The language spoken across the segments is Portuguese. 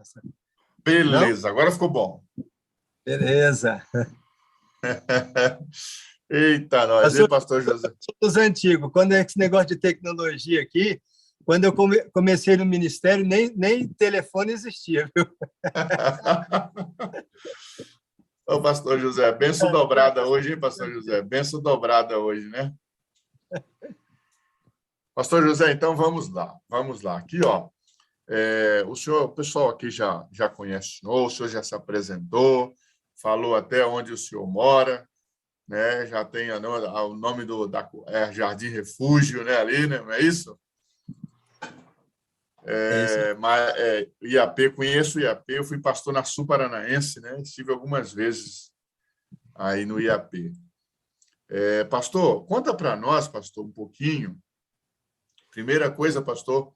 conversa. Beleza, Não? agora ficou bom. Beleza. Eita, nós, hein, Pastor, pastor José? os antigos, quando é esse negócio de tecnologia aqui, quando eu comecei no ministério, nem telefone existia, viu? Ô, pastor José, benção dobrada hoje, hein, pastor José? Benção dobrada hoje, né? Pastor José, então vamos lá, vamos lá. Aqui, ó, o pessoal aqui já conhece o senhor já se apresentou, falou até onde o senhor mora, né? Já tem o nome Jardim Refúgio, né? Ali, né? Não é isso? É isso. IAP, conheço o IAP, eu fui pastor na Sul Paranaense, né? Estive algumas vezes aí no IAP. Pastor, conta para nós, pastor, um pouquinho. Primeira coisa, pastor,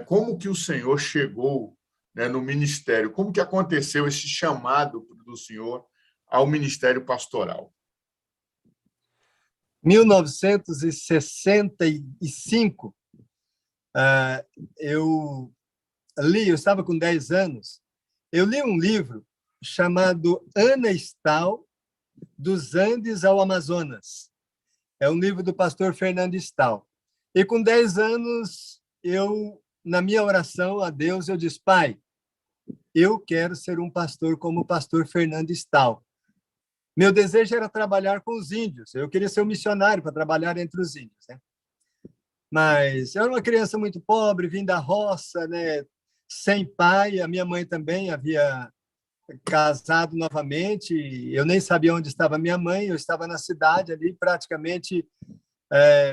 como que o senhor chegou, né, no ministério? Como que aconteceu esse chamado do senhor ao ministério pastoral? 1965, eu estava com 10 anos, eu li um livro chamado Ana Stahl, dos Andes ao Amazonas. É um livro do pastor Fernando Stahl. E com 10 anos, na minha oração a Deus, eu disse: Pai, eu quero ser um pastor como o pastor Fernando Stahl. Meu desejo era trabalhar com os índios. Eu queria ser um missionário para trabalhar entre os índios, né? Mas eu era uma criança muito pobre, vim da roça, né? Sem pai. A minha mãe também havia casado novamente. Eu nem sabia onde estava minha mãe. Eu estava na cidade ali, praticamente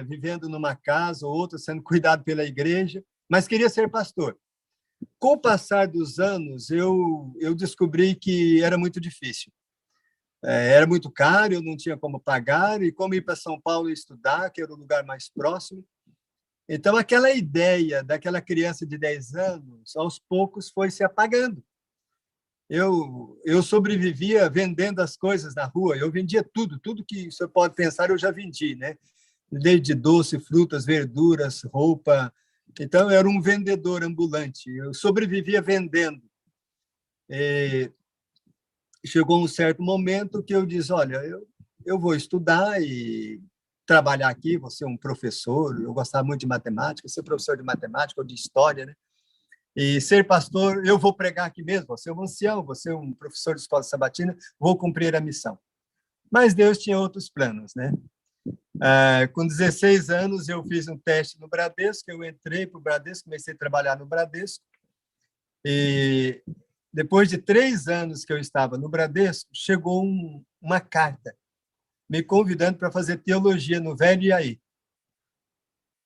vivendo numa casa ou outra, sendo cuidado pela igreja, mas queria ser pastor. Com o passar dos anos, eu descobri que era muito difícil. Era muito caro, eu não tinha como pagar, e como ir para São Paulo estudar, que era o lugar mais próximo. Então, aquela ideia daquela criança de 10 anos, aos poucos, foi se apagando. Eu sobrevivia vendendo as coisas na rua, eu vendia tudo que você pode pensar, eu já vendi, né? Desde doce, frutas, verduras, roupa. Então, eu era um vendedor ambulante, eu sobrevivia vendendo. Chegou um certo momento que eu disse: olha, eu vou estudar e trabalhar aqui, vou ser um professor. Eu gostava muito de matemática, ser professor de matemática ou de história, né? E ser pastor, eu vou pregar aqui mesmo, vou ser um ancião, vou ser um professor de escola sabatina, vou cumprir a missão. Mas Deus tinha outros planos, né? Com 16 anos, eu fiz um teste no Bradesco, eu entrei para o Bradesco, comecei a trabalhar no Bradesco, e depois de 3 anos que eu estava no Bradesco, chegou uma carta me convidando para fazer teologia no Velho Iaií.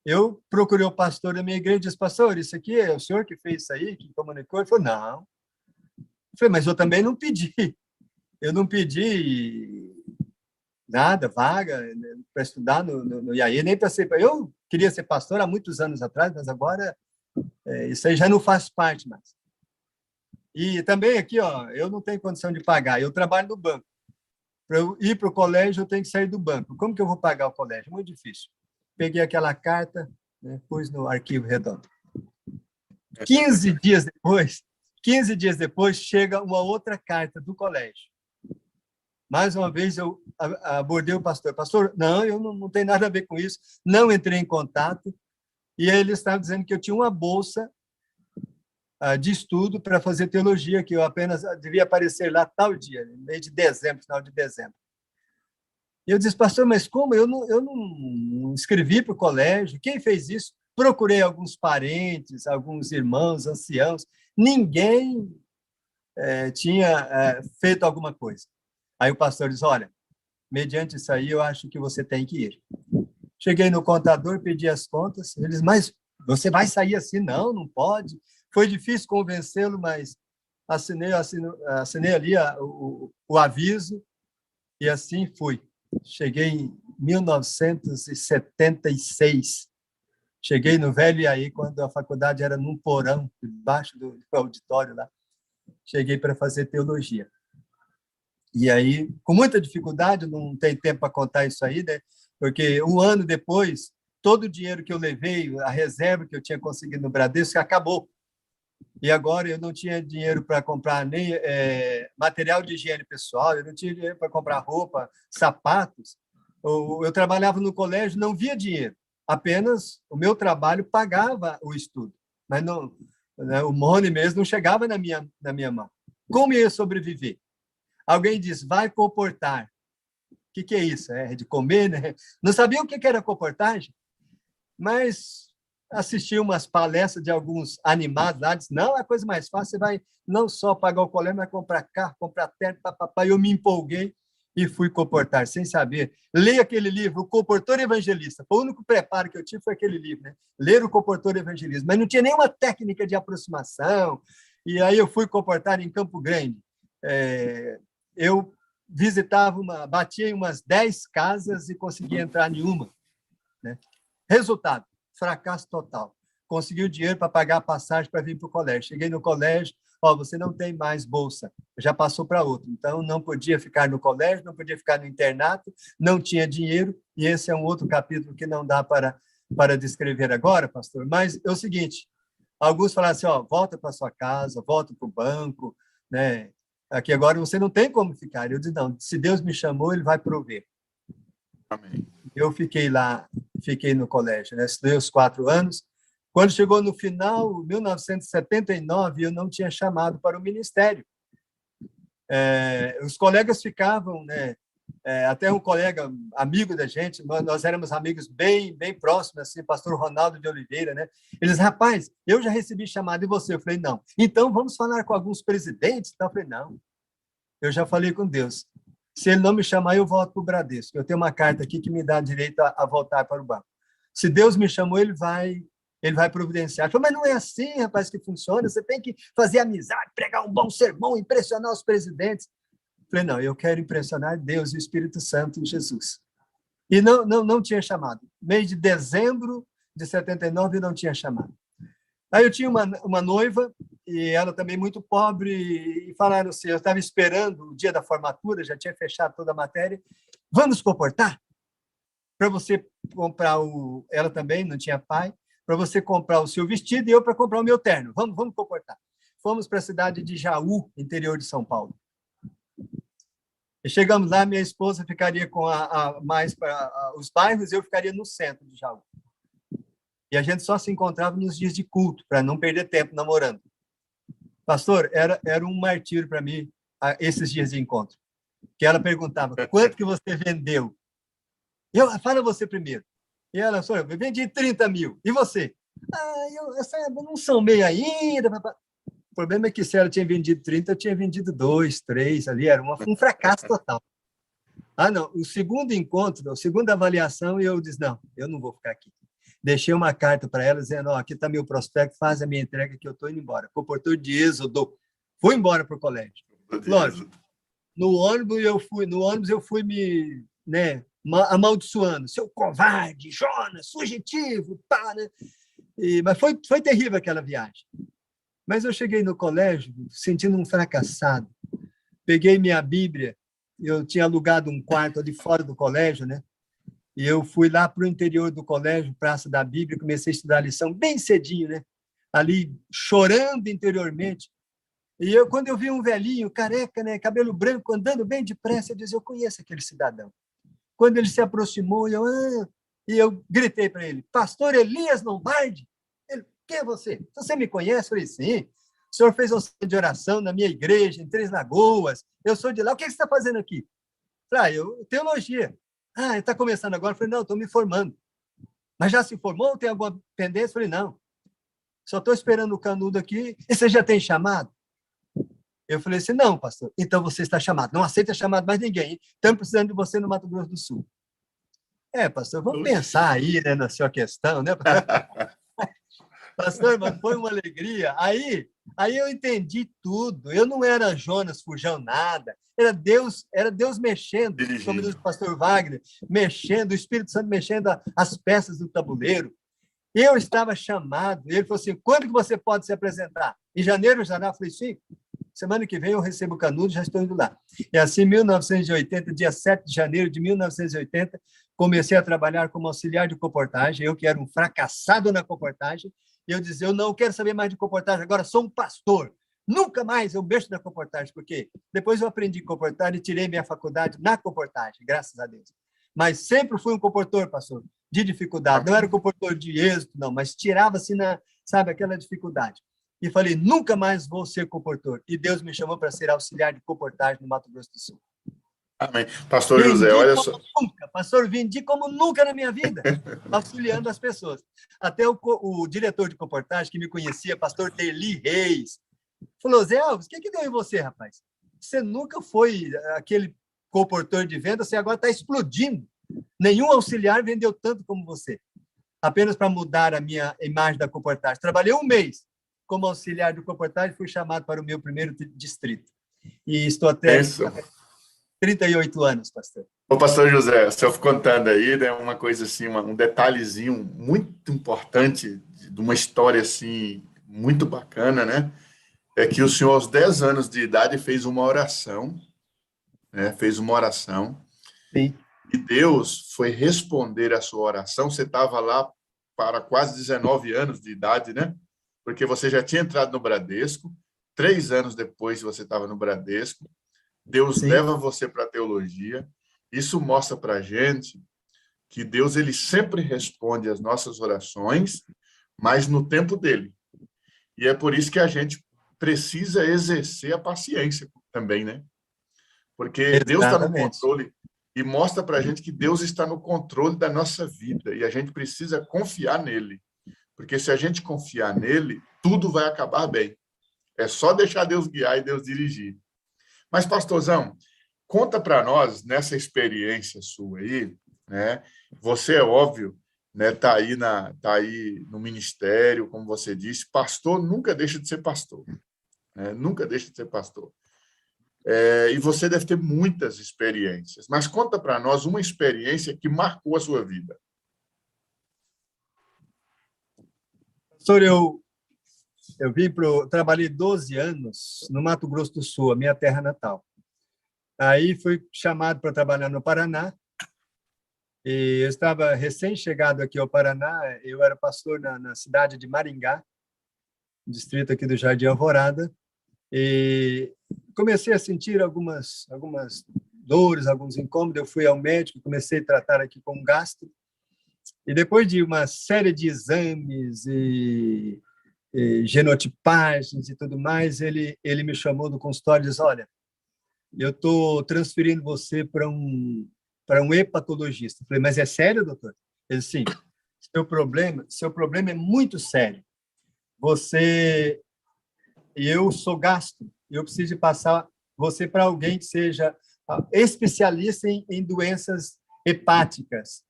Eu procurei o pastor da minha igreja e disse: pastor, isso aqui é o senhor que fez isso aí, que comunicou? Ele falou: não. Eu falei: mas eu também não pedi. Eu não pedi nada, vaga, para estudar no IAI, nem para ser... Eu queria ser pastor há muitos anos atrás, mas agora isso aí já não faz parte mais. E também aqui, ó, eu não tenho condição de pagar, eu trabalho no banco. Para eu ir para o colégio, eu tenho que sair do banco. Como que eu vou pagar o colégio? Muito difícil. Peguei aquela carta, né, pus no arquivo redondo. 15 dias depois, chega uma outra carta do colégio. Mais uma vez, eu abordei o pastor. Pastor, não, eu não tenho nada a ver com isso. Não entrei em contato. E aí eles estavam dizendo que eu tinha uma bolsa de estudo para fazer teologia, que eu apenas devia aparecer lá tal dia, mês de dezembro, final de dezembro. E eu disse: pastor, mas como? Eu não escrevi para o colégio. Quem fez isso? Procurei alguns parentes, alguns irmãos, anciãos. Ninguém tinha feito alguma coisa. Aí o pastor disse: olha, mediante isso aí, eu acho que você tem que ir. Cheguei no contador, pedi as contas. Eles: mas você vai sair assim? Não pode. Foi difícil convencê-lo, mas assinei ali o aviso e assim fui. Cheguei em 1976. Cheguei no Velho Iaií, quando a faculdade era num porão, debaixo do auditório lá. Cheguei para fazer teologia. E aí, com muita dificuldade, não tem tempo para contar isso aí, né? Porque um ano depois, todo o dinheiro que eu levei, a reserva que eu tinha conseguido no Bradesco, acabou. E agora eu não tinha dinheiro para comprar nem material de higiene pessoal, eu não tinha dinheiro para comprar roupa, sapatos. Eu trabalhava no colégio, não via dinheiro. Apenas o meu trabalho pagava o estudo. Mas não, né, o money mesmo não chegava na minha mão. Como ia sobreviver? Alguém diz, vai comportar. O que é isso? É de comer, né? Não sabia o que era comportagem, mas assisti umas palestras de alguns animados lá, disse, não, é a coisa mais fácil, você vai não só pagar o colégio, mas comprar carro, comprar terno, papapá. Eu me empolguei e fui comportar, sem saber. Leia aquele livro, O Comportor Evangelista. Foi o único preparo que eu tive, foi aquele livro, né? Ler O Comportor Evangelista. Mas não tinha nenhuma técnica de aproximação. E aí eu fui comportar em Campo Grande. Eu batia em umas 10 casas e conseguia entrar em uma, né? Resultado, fracasso total. Consegui o dinheiro para pagar a passagem para vir para o colégio. Cheguei no colégio, você não tem mais bolsa, já passou para outro. Então, não podia ficar no colégio, não podia ficar no internato, não tinha dinheiro, e esse é um outro capítulo que não dá para descrever agora, pastor. Mas é o seguinte, alguns falaram assim, volta para sua casa, volta para o banco, né? Aqui agora você não tem como ficar. Eu disse, não, se Deus me chamou, ele vai prover. Amém. Eu fiquei lá, fiquei no colégio, né? Estudei os 4 anos. Quando chegou no final, 1979, eu não tinha chamado para o ministério. Os colegas ficavam, né? Até um colega, amigo da gente, nós éramos amigos bem próximos, assim, pastor Ronaldo de Oliveira, né? Eles, rapaz, eu já recebi chamado, e você? Eu falei, não. Então, vamos falar com alguns presidentes? Então, eu falei, não. Eu já falei com Deus. Se ele não me chamar, eu volto para o Bradesco. Eu tenho uma carta aqui que me dá direito a voltar para o banco. Se Deus me chamou, ele vai providenciar. Eu falei, mas não é assim, rapaz, que funciona. Você tem que fazer amizade, pregar um bom sermão, impressionar os presidentes. Eu falei, não, eu quero impressionar Deus e o Espírito Santo em Jesus. E não tinha chamado. Mês de dezembro de 79, eu não tinha chamado. Aí eu tinha uma noiva, e ela também muito pobre, e falaram assim, eu estava esperando o dia da formatura, já tinha fechado toda a matéria, vamos comportar? Para você comprar ela também não tinha pai, para você comprar o seu vestido e eu para comprar o meu terno. Vamos comportar. Fomos para a cidade de Jaú, interior de São Paulo. E chegamos lá, minha esposa ficaria com mais para os bairros, eu ficaria no centro de Jaú. E a gente só se encontrava nos dias de culto, para não perder tempo namorando. Pastor, era um martírio para mim esses dias de encontro. Que ela perguntava, quanto que você vendeu? Fala você primeiro. E ela, eu vendi 30 mil. E você? Eu não sou meio ainda. O problema é que se ela tinha vendido 30, eu tinha vendido 2, 3 ali. Era um fracasso total. Não. O segundo encontro, a segunda avaliação, eu disse, não, eu não vou ficar aqui. Deixei uma carta para ela dizendo, aqui está meu prospecto, faz a minha entrega que eu estou indo embora. Comportor de êxodo. Fui embora para o colégio. Lógico, no ônibus eu fui me, né, amaldiçoando. Seu covarde, Jonas, fugitivo, pá, né? Mas foi terrível aquela viagem. Mas eu cheguei no colégio sentindo um fracassado. Peguei minha Bíblia, eu tinha alugado um quarto ali fora do colégio, né? E eu fui lá para o interior do colégio, Praça da Bíblia, comecei a estudar a lição bem cedinho, né? Ali, chorando interiormente. E quando eu vi um velhinho, careca, né? Cabelo branco, andando bem depressa, eu disse, eu conheço aquele cidadão. Quando ele se aproximou, eu gritei para ele, pastor Elias Lombardi? Ele, quem é você? Você me conhece? Eu falei, sim. O senhor fez um centro de oração na minha igreja, em Três Lagoas. Eu sou de lá. O que você está fazendo aqui? Eu falei, teologia. Está começando agora? Eu falei, não, estou me formando. Mas já se formou? Tem alguma pendência? Eu falei, não. Só estou esperando o canudo aqui. E você já tem chamado? Eu falei assim, não, pastor. Então você está chamado. Não aceita chamado mais ninguém. Estamos precisando de você no Mato Grosso do Sul. Pastor, vamos pensar aí, né, na sua questão, né? Pastor, mas foi uma alegria. Aí eu entendi tudo. Eu não era Jonas Fujão nada. Era Deus mexendo, como diz o pastor Wagner, mexendo, o Espírito Santo mexendo as peças do tabuleiro. Eu estava chamado. Ele falou assim, quando que você pode se apresentar? Em janeiro, já? Eu falei, sim. Semana que vem eu recebo o canudo, já estou indo lá. E assim, em 1980, dia 7 de janeiro de 1980, comecei a trabalhar como auxiliar de comportagem. Eu que era um fracassado na comportagem, E eu dizia, eu não quero saber mais de comportagem, agora sou um pastor. Nunca mais eu mexo na comportagem, porque depois eu aprendi comportagem e tirei minha faculdade na comportagem, graças a Deus. Mas sempre fui um comportor, pastor, de dificuldade. Não era um comportor de êxito, não, mas tirava-se sabe, aquela dificuldade. E falei, nunca mais vou ser comportor. E Deus me chamou para ser auxiliar de comportagem no Mato Grosso do Sul. Amém. Pastor José, Vendi olha como só. nunca, pastor, vendi como nunca na minha vida, auxiliando as pessoas. Até o diretor de comportagem, que me conhecia, pastor Terli Reis, falou, Zé Alves, o que deu em você, rapaz? Você nunca foi aquele comportor de venda, você agora está explodindo. Nenhum auxiliar vendeu tanto como você. Apenas para mudar a minha imagem da comportagem. Trabalhei um mês como auxiliar de comportagem, fui chamado para o meu primeiro distrito. E estou até 38 anos, pastor. Ô, pastor José, o senhor contando aí, né, uma coisa assim, um detalhezinho muito importante de uma história assim muito bacana, né? É que o senhor aos 10 anos de idade fez uma oração, né? Fez uma oração. Sim. E Deus foi responder a sua oração. Você estava lá para quase 19 anos de idade, né? Porque você já tinha entrado no Bradesco. 3 anos depois você estava no Bradesco. Deus Sim. leva você para a teologia. Isso mostra para a gente que Deus ele sempre responde às nossas orações, mas no tempo dele. E é por isso que a gente precisa exercer a paciência também, né? Porque Deus está no Exatamente. controle e mostra para a gente que Deus está no controle da nossa vida e a gente precisa confiar nele. Porque se a gente confiar nele, tudo vai acabar bem. É só deixar Deus guiar e Deus dirigir. Mas, pastorzão, conta para nós, nessa experiência sua aí, né? Você, é óbvio, né, tá aí no ministério, como você disse, pastor nunca deixa de ser pastor, né? Nunca deixa de ser pastor. E você deve ter muitas experiências, mas conta para nós uma experiência que marcou a sua vida. Pastor, trabalhei 12 anos no Mato Grosso do Sul, a minha terra natal. Aí fui chamado para trabalhar no Paraná, e eu estava recém-chegado aqui ao Paraná, eu era pastor na cidade de Maringá, distrito aqui do Jardim Alvorada, e comecei a sentir algumas dores, alguns incômodos, eu fui ao médico, comecei a tratar aqui com gastro, e depois de uma série de exames e genotipagens e tudo mais, ele me chamou do consultório e disse, olha, eu estou transferindo você para um hepatologista. Eu falei, mas é sério, doutor? Ele disse, sim, seu problema é muito sério. Eu sou gastro, eu preciso passar você para alguém que seja especialista em doenças hepáticas.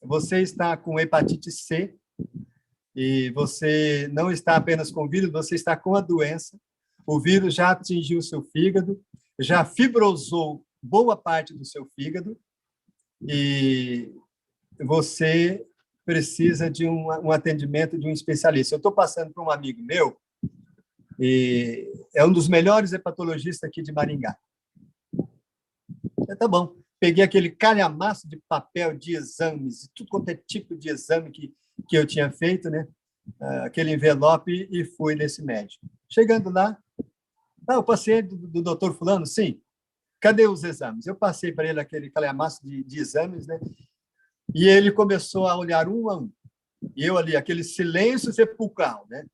Você está com hepatite C e você não está apenas com vírus, você está com a doença. O vírus já atingiu o seu fígado, já fibrosou boa parte do seu fígado e você precisa de um atendimento de um especialista. Eu estou passando para um amigo meu, e é um dos melhores hepatologistas aqui de Maringá. Tá bom. Peguei aquele calhamaço de papel de exames, tudo quanto é tipo de exame que eu tinha feito, né? Aquele envelope, e fui nesse médico. Chegando lá, o paciente do doutor fulano, sim. Cadê os exames? Eu passei para ele aquele calhamaço de exames, né? E ele começou a olhar um a um. E eu ali, aquele silêncio sepulcral, né?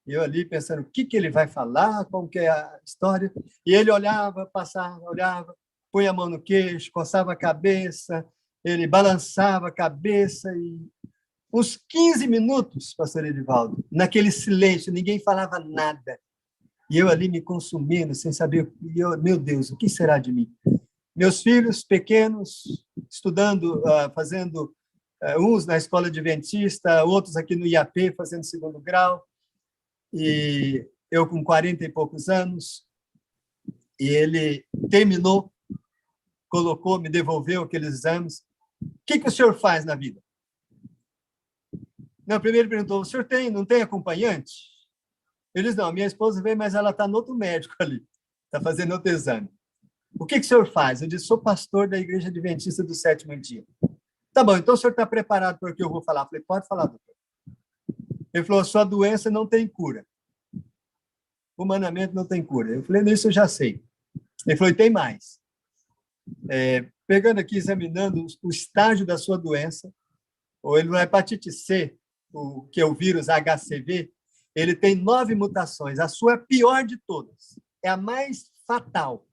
E eu ali pensando, o que ele vai falar, qual que é a história. E ele olhava, passava, olhava, põe a mão no queixo, coçava a cabeça, ele balançava a cabeça e uns 15 minutos, pastor Edivaldo, naquele silêncio, ninguém falava nada. E eu ali me consumindo, sem saber, meu Deus, o que será de mim? Meus filhos pequenos, estudando, fazendo uns na escola adventista, outros aqui no IAP, fazendo segundo grau, e eu com 40 e poucos anos, e ele terminou, colocou, me devolveu aqueles exames. O que o senhor faz na vida? Não, primeiro perguntou, o senhor não tem acompanhante? Ele disse, não, minha esposa veio, mas ela está no outro médico ali, está fazendo outro exame. O que o senhor faz? Eu disse, sou pastor da Igreja Adventista do Sétimo Dia. Tá bom, então o senhor está preparado para o que eu vou falar? Eu falei, pode falar, doutor. Ele falou, sua doença não tem cura. Humanamente não tem cura. Eu falei, isso eu já sei. Ele falou, e tem mais. Pegando aqui, examinando o estágio da sua doença, ou ele não é hepatite C, que é o vírus HCV, ele tem 9 mutações. A sua é a pior de todas. É a mais fatal.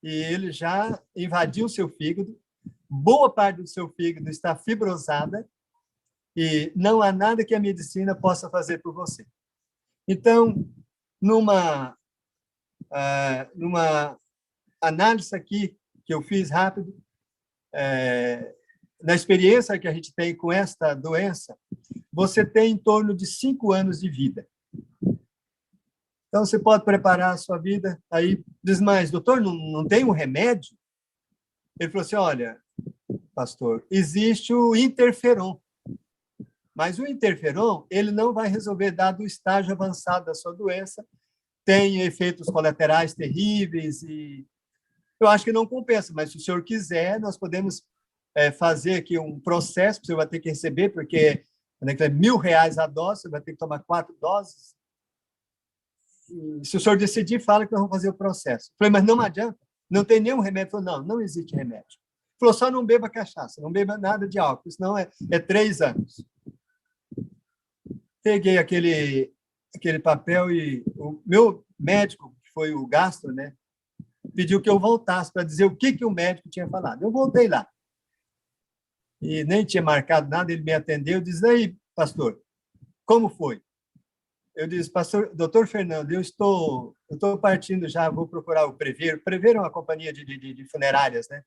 E ele já invadiu o seu fígado. Boa parte do seu fígado está fibrosada e não há nada que a medicina possa fazer por você. Então, numa análise aqui que eu fiz rápido, na experiência que a gente tem com esta doença, você tem em torno de 5 anos de vida. Então, você pode preparar a sua vida. Aí, diz mais, doutor, não tem um remédio? Ele falou assim, olha, pastor, existe o interferon. Mas o interferon, ele não vai resolver, dado o estágio avançado da sua doença, tem efeitos colaterais terríveis e eu acho que não compensa, mas se o senhor quiser, nós podemos fazer aqui um processo que você vai ter que receber, porque é R$1.000 a dose, você vai ter que tomar 4 doses. E, se o senhor decidir, fala que nós vamos fazer o processo. Eu falei, mas não adianta, não tem nenhum remédio. Ele falou, não existe remédio. Ele falou, só não beba cachaça, não beba nada de álcool, senão é 3 anos. Peguei aquele papel e o meu médico, que foi o gastro, né, pediu que eu voltasse para dizer o que o médico tinha falado. Eu voltei lá. E nem tinha marcado nada, ele me atendeu e disse, aí, pastor, como foi? Eu disse, pastor, doutor Fernando, eu estou partindo já, vou procurar o Prever. O Prever é uma companhia de funerárias, né?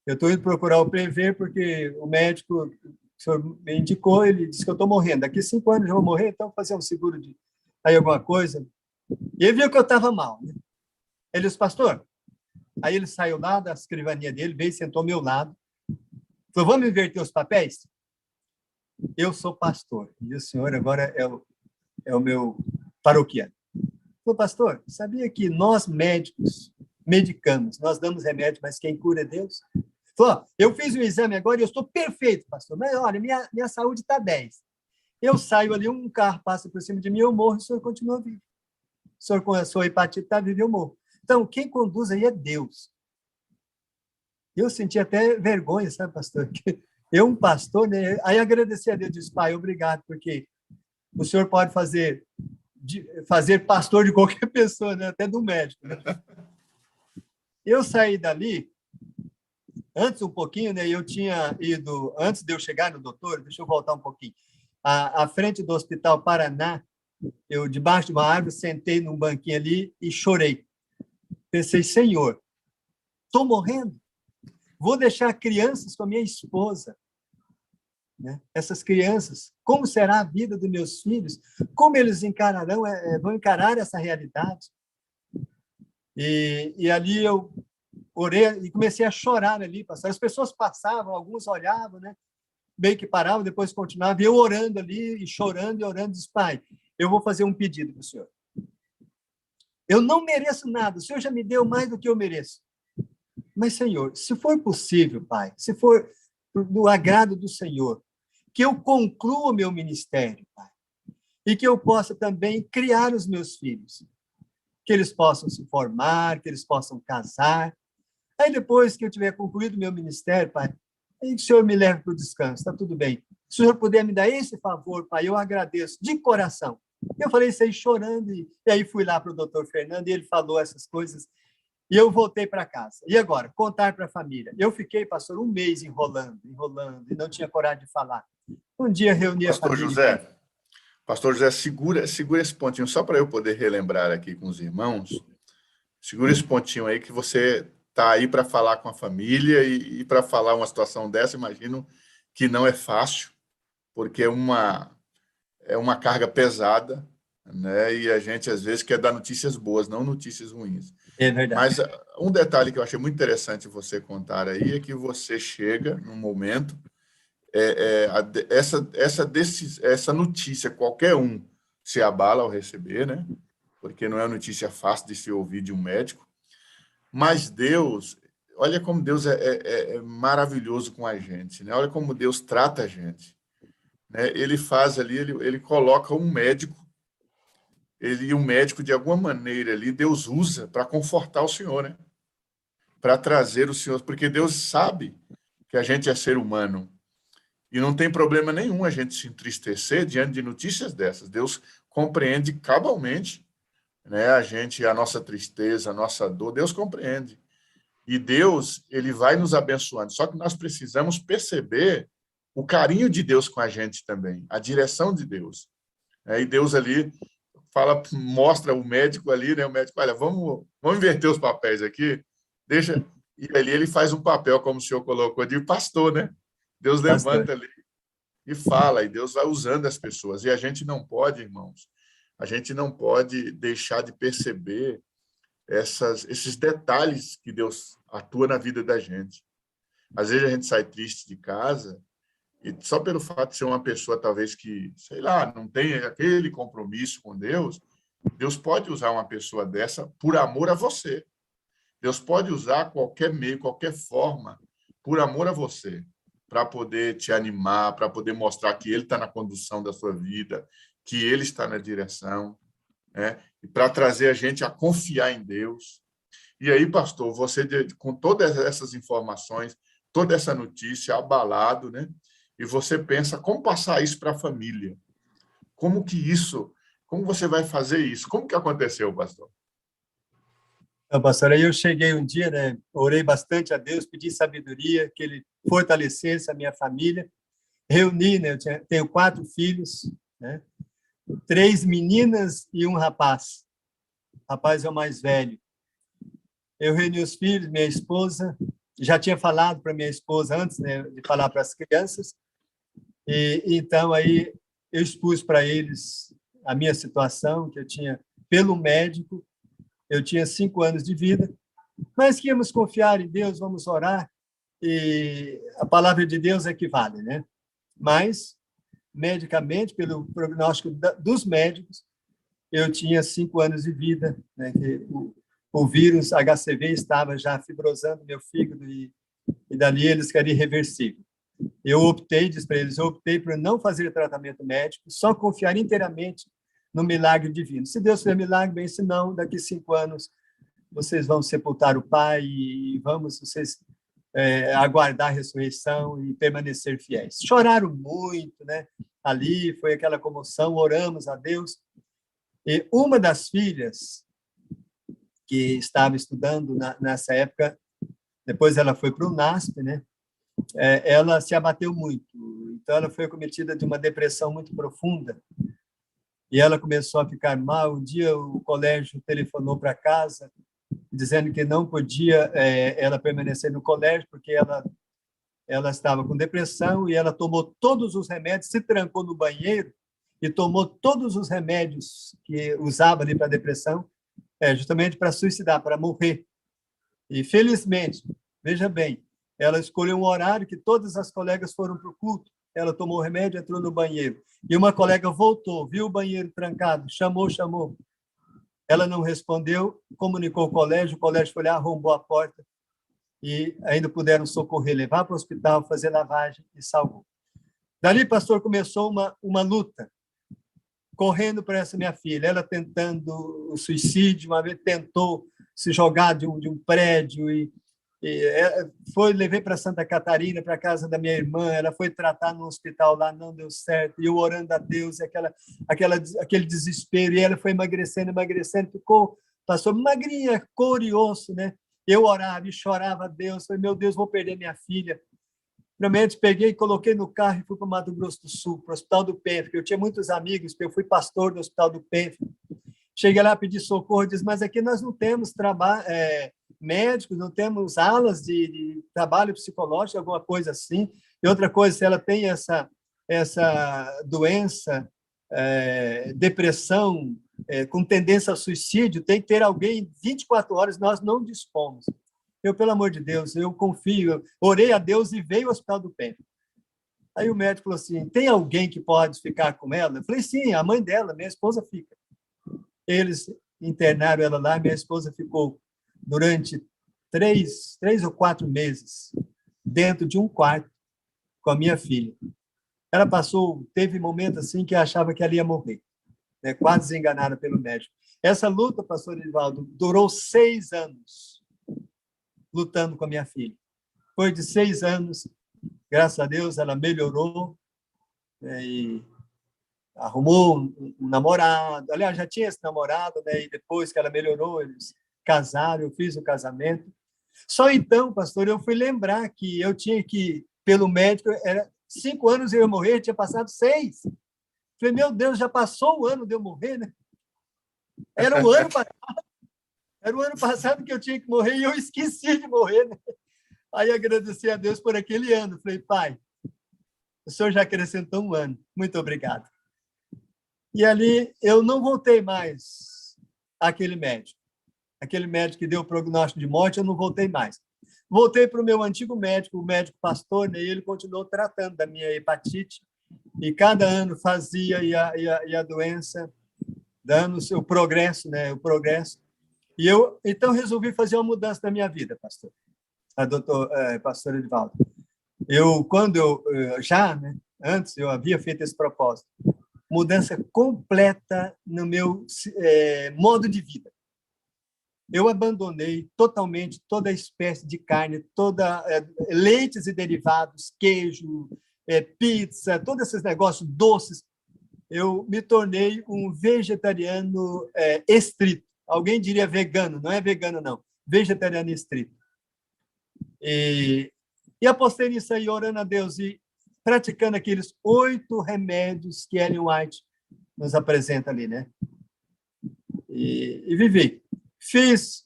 Eu estou indo procurar o Prever porque o médico, o senhor me indicou, ele disse que eu estou morrendo. Daqui 5 anos eu vou morrer, então vou fazer um seguro de aí alguma coisa. E ele viu que eu estava mal, né? Ele disse, pastor, aí ele saiu lá da escrivania dele, veio e sentou ao meu lado. Falou, vamos inverter os papéis? Eu sou pastor, e o senhor agora é o meu paroquiano. Falou, pastor, sabia que nós médicos medicamos, nós damos remédio, mas quem cura é Deus? Falou, eu fiz o exame agora e eu estou perfeito, pastor, mas olha, minha saúde está 10. Eu saio ali, um carro passa por cima de mim, eu morro, o senhor continua vivo. O senhor com a sua hepatite está vivo, eu morro. Então, quem conduz aí é Deus. Eu senti até vergonha, sabe, pastor? Eu, um pastor, né? Aí agradeci a Deus, disse, pai, obrigado, porque o senhor pode fazer pastor de qualquer pessoa, né? Até do médico. Né? Eu saí dali, antes um pouquinho, né? Eu tinha ido, antes de eu chegar no doutor, deixa eu voltar um pouquinho, à frente do Hospital Paraná, eu, debaixo de uma árvore, sentei num banquinho ali e chorei. Pensei, Senhor, estou morrendo. Vou deixar crianças com a minha esposa. Né? Essas crianças, como será a vida dos meus filhos? Como eles vão encarar essa realidade? E ali eu orei e comecei a chorar ali, pastor. As pessoas passavam, alguns olhavam, né? Bem que paravam, depois continuavam, e eu orando ali, e chorando, e orando, disse, pai, eu vou fazer um pedido para o senhor. Eu não mereço nada, o senhor já me deu mais do que eu mereço. Mas, Senhor, se for possível, Pai, se for do agrado do Senhor, que eu conclua o meu ministério, Pai, e que eu possa também criar os meus filhos, que eles possam se formar, que eles possam casar. Aí, depois que eu tiver concluído o meu ministério, Pai, aí o Senhor me leve para o descanso, está tudo bem. Se o Senhor puder me dar esse favor, Pai, eu agradeço de coração. Eu falei isso aí chorando, e aí fui lá para o doutor Fernando, e ele falou essas coisas, e eu voltei para casa. E agora? Contar para a família. Eu fiquei, pastor, 1 mês enrolando, e não tinha coragem de falar. Um dia reuni a família. Pastor José, segura esse pontinho, só para eu poder relembrar aqui com os irmãos. Segura esse pontinho aí, que você está aí para falar com a família e para falar uma situação dessa, imagino que não é fácil, porque é uma carga pesada, né? E a gente, às vezes, quer dar notícias boas, não notícias ruins. É verdade. Mas um detalhe que eu achei muito interessante você contar aí é que você chega num momento, essa notícia, qualquer um se abala ao receber, né? Porque não é uma notícia fácil de se ouvir de um médico, mas Deus, olha como Deus é maravilhoso com a gente, né? Olha como Deus trata a gente. né? Ele faz ali, ele coloca um médico, um médico, de alguma maneira, ali, Deus usa para confortar o Senhor, né? Para trazer o Senhor, porque Deus sabe que a gente é ser humano. E não tem problema nenhum a gente se entristecer diante de notícias dessas. Deus compreende cabalmente, né, a nossa tristeza, a nossa dor, Deus compreende. E Deus, ele vai nos abençoando. Só que nós precisamos perceber o carinho de Deus com a gente também, a direção de Deus. E Deus ali fala, mostra o médico ali, né? O médico, olha, vamos inverter os papéis aqui, deixa. E ali ele faz um papel, como o senhor colocou, de pastor, né? Deus Pastor. levanta ali e fala, e Deus vai usando as pessoas. E a gente não pode, irmãos, a gente não pode deixar de perceber esses detalhes que Deus atua na vida da gente. Às vezes a gente sai triste de casa e só pelo fato de ser uma pessoa, talvez, que, sei lá, não tem aquele compromisso com Deus, Deus pode usar uma pessoa dessa por amor a você. Deus pode usar qualquer meio, qualquer forma, por amor a você, para poder te animar, para poder mostrar que Ele está na condução da sua vida, que Ele está na direção, né? E para trazer a gente a confiar em Deus. E aí, pastor, você, com todas essas informações, toda essa notícia, abalado, né? E você pensa, como passar isso para a família? Como você vai fazer isso? Como que aconteceu, pastor? Então, pastor, aí eu cheguei um dia, né? Orei bastante a Deus, pedi sabedoria, que Ele fortalecesse a minha família. Reuni, né? Tenho 4 filhos, né? 3 meninas e um rapaz. O rapaz é o mais velho. Eu reuni os filhos, minha esposa, já tinha falado para minha esposa antes, né, de falar para as crianças, e então aí eu expus para eles a minha situação, que eu tinha, pelo médico, eu tinha 5 anos de vida, mas que íamos confiar em Deus, vamos orar, e a palavra de Deus é que vale, né? Mas, medicamente, pelo prognóstico dos médicos, eu tinha 5 anos de vida, né, que o vírus HCV estava já fibrosando meu fígado e dali eles queriam irreversível. Eu optei, disse para eles, eu optei por não fazer tratamento médico, só confiar inteiramente no milagre divino. Se Deus fizer milagre, bem, se não, daqui 5 anos vocês vão sepultar o pai e vocês aguardar a ressurreição e permanecer fiéis. Choraram muito, né? Ali foi aquela comoção, oramos a Deus. E uma das filhas que estava estudando nessa época, depois ela foi para o NASP, né? Ela se abateu muito. Então, ela foi acometida de uma depressão muito profunda e ela começou a ficar mal. Um dia, o colégio telefonou para casa, dizendo que não podia ela permanecer no colégio, porque ela estava com depressão e ela tomou todos os remédios, se trancou no banheiro e tomou todos os remédios que usava ali para depressão, justamente para suicidar, para morrer. E, felizmente, veja bem, ela escolheu um horário que todas as colegas foram para o culto, ela tomou o remédio, entrou no banheiro. E uma colega voltou, viu o banheiro trancado, chamou. Ela não respondeu, comunicou o colégio foi lá, arrombou a porta e ainda puderam socorrer, levar para o hospital, fazer lavagem e salvou. Dali, pastor, começou uma luta, correndo para essa minha filha, ela tentando o suicídio, uma vez tentou se jogar de um prédio levei para Santa Catarina, para a casa da minha irmã, ela foi tratar no hospital lá, não deu certo, e eu orando a Deus, aquele desespero, e ela foi emagrecendo, ficou, pastor, magrinha, cor e osso, né? Eu orava e chorava a Deus, falei, meu Deus, vou perder minha filha. Realmente peguei, coloquei no carro e fui para o Mato Grosso do Sul, para o Hospital do Penf, eu tinha muitos amigos, eu fui pastor do Hospital do Penf. Cheguei lá, pedi socorro, disse, mas aqui nós não temos médicos, não temos alas de trabalho psicológico, alguma coisa assim. E outra coisa, se ela tem essa doença, depressão, com tendência ao suicídio, tem que ter alguém 24 horas, nós não dispomos. Eu, pelo amor de Deus, eu confio, eu orei a Deus e veio ao Hospital do Penf. Aí o médico falou assim, tem alguém que pode ficar com ela? Eu falei, sim, a mãe dela, minha esposa fica. Eles internaram ela lá, minha esposa ficou durante 3 ou 4 meses dentro de um quarto com a minha filha. Ela teve momentos assim que achava que ela ia morrer, né? Quase desenganada pelo médico. Essa luta, pastor Edivaldo, durou 6 anos, lutando com a minha filha. Depois de 6 anos, graças a Deus, ela melhorou, né? E arrumou um namorado. Aliás, já tinha esse namorado, né? E depois que ela melhorou, eles casaram, eu fiz o casamento. Só então, pastor, eu fui lembrar que eu tinha que, pelo médico, era 5 anos eu ia morrer, tinha passado 6. Falei, meu Deus, já passou o ano de eu morrer, né? Era o ano passado que eu tinha que morrer e eu esqueci de morrer, né? Aí agradeci a Deus por aquele ano. Falei, pai, o senhor já acrescentou um ano. Muito obrigado. E ali eu não voltei mais àquele médico. Aquele médico que deu o prognóstico de morte, eu não voltei mais. Voltei para o meu antigo médico, o médico pastor, né, e ele continuou tratando da minha hepatite, e cada ano fazia, e a doença dando o seu progresso, né, o progresso. E eu, então, resolvi fazer uma mudança na minha vida, pastor, pastor Edivaldo. Né, antes, eu havia feito esse propósito, mudança completa no meu modo de vida. Eu abandonei totalmente toda espécie de carne, leites e derivados, queijo, pizza, todos esses negócios doces. Eu me tornei um vegetariano estrito. Alguém diria vegano, não é vegano, não. Vegetariano estrito. E apostei nisso aí, orando a Deus e praticando aqueles 8 remédios que Ellen White nos apresenta ali, né? E vivi.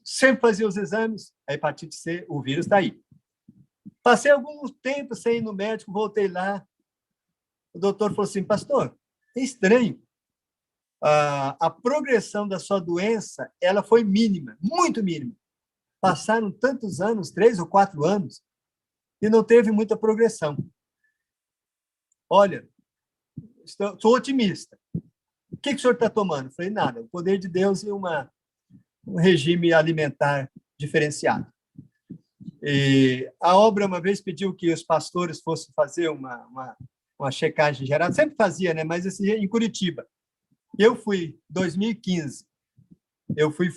Sempre fazia os exames, a hepatite C, o vírus está aí. Passei algum tempo sem ir no médico, voltei lá. O doutor falou assim, pastor, é estranho. A progressão da sua doença, ela foi mínima, muito mínima. Passaram tantos anos, 3 ou 4 anos, e não teve muita progressão. Olha, sou otimista. O que o senhor está tomando? Falei, nada, o poder de Deus e um regime alimentar diferenciado. E a obra uma vez pediu que os pastores fossem fazer uma checagem geral, sempre fazia, né? Mas esse em Curitiba. Eu fui, 2015, eu fui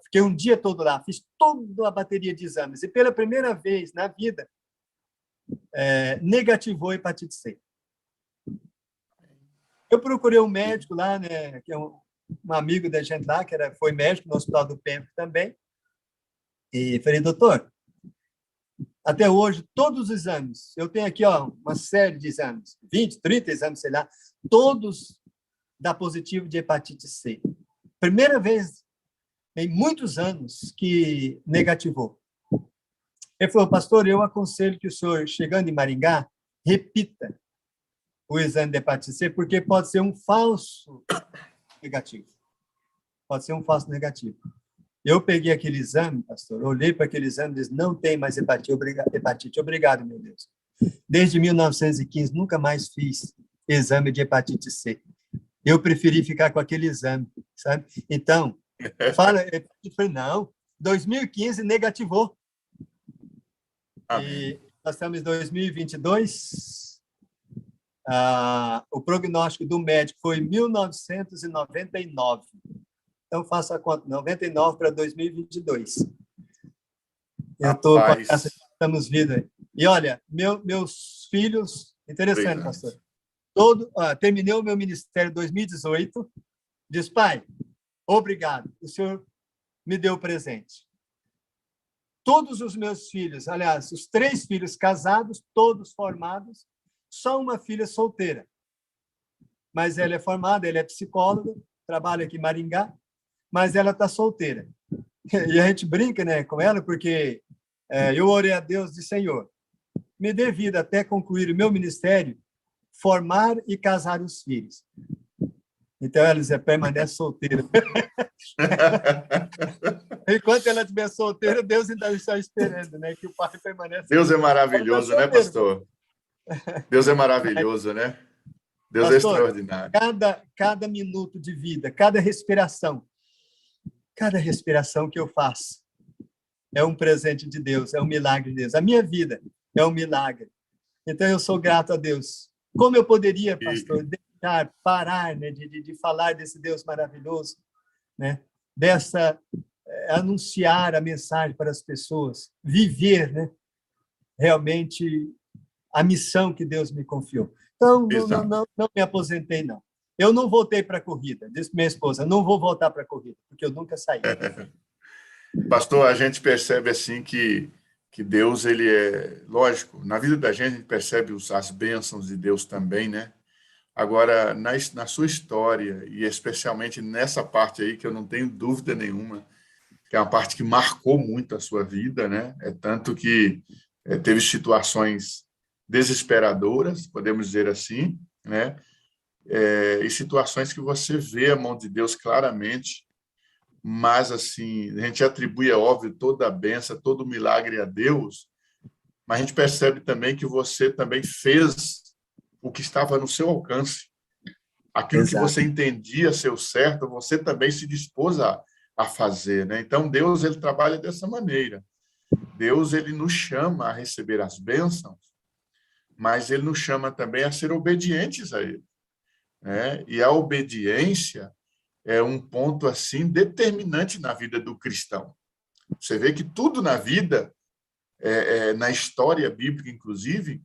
fiquei um dia todo lá, fiz toda a bateria de exames, e pela primeira vez na vida, negativou a hepatite C. Eu procurei um médico lá, né, que é um amigo da gente lá, foi médico no Hospital do Pempo também, e falei, doutor, até hoje, todos os exames, eu tenho aqui uma série de exames, 20, 30 exames, sei lá, todos dá positivo de hepatite C. Primeira vez em muitos anos que negativou. Ele falou, pastor, eu aconselho que o senhor, chegando em Maringá, repita o exame de hepatite C, porque pode ser um falso negativo. Pode ser um falso negativo. Eu peguei aquele exame, pastor, olhei para aquele exame e disse, não tem mais hepatite. Obrigado, meu Deus. Desde 1915, nunca mais fiz exame de hepatite C. Eu preferi ficar com aquele exame, sabe? Então, eu falei, não, 2015 negativou. E nós estamos em 2022, o prognóstico do médico foi 1999. Então, faça a conta, 99 para 2022. Eu estou com essa, estamos vivos. E, olha, meus filhos, interessante, pastor, terminei o meu ministério em 2018, diz, pai, obrigado, o senhor me deu presente. Todos os meus filhos, aliás, os 3 filhos casados, todos formados, só uma filha solteira. Mas ela é formada, ela é psicóloga, trabalha aqui em Maringá, mas ela está solteira. E a gente brinca, né, com ela, porque eu orei a Deus de Senhor, me dê vida até concluir o meu ministério, formar e casar os filhos. Então, ela permanece solteira. Enquanto ela estiver solteira, Deus ainda está esperando, né? Que o pai permaneça. Deus é maravilhoso, né, pastor? Deus é maravilhoso, né? Deus pastor, é extraordinário. Cada minuto de vida, cada respiração que eu faço é um presente de Deus, é um milagre de Deus. A minha vida é um milagre. Então, eu sou grato a Deus. Como eu poderia, pastor, deixar, parar, né, de falar desse Deus maravilhoso, né, anunciar a mensagem para as pessoas, viver, né, realmente a missão que Deus me confiou. Então, não me aposentei, não. Eu não voltei para a corrida. Disse minha esposa, não vou voltar para a corrida, porque eu nunca saí. Pastor, a gente percebe assim que Deus, ele é, lógico, na vida da gente a gente percebe as bênçãos de Deus também, né? Agora, na sua história, e especialmente nessa parte aí, que eu não tenho dúvida nenhuma, que é uma parte que marcou muito a sua vida, né? É tanto que teve situações desesperadoras, podemos dizer assim, né? E situações que você vê a mão de Deus claramente, mas assim, a gente atribui, é óbvio, toda a bênção, todo o milagre a Deus, mas a gente percebe também que você também fez o que estava no seu alcance. Aquilo que você entendia ser o certo, você também se dispôs a fazer, né? Então, Deus, ele trabalha dessa maneira. Deus, ele nos chama a receber as bênçãos, mas ele nos chama também a ser obedientes a ele, né? E a obediência é um ponto assim determinante na vida do cristão. Você vê que tudo na vida, na história bíblica, inclusive,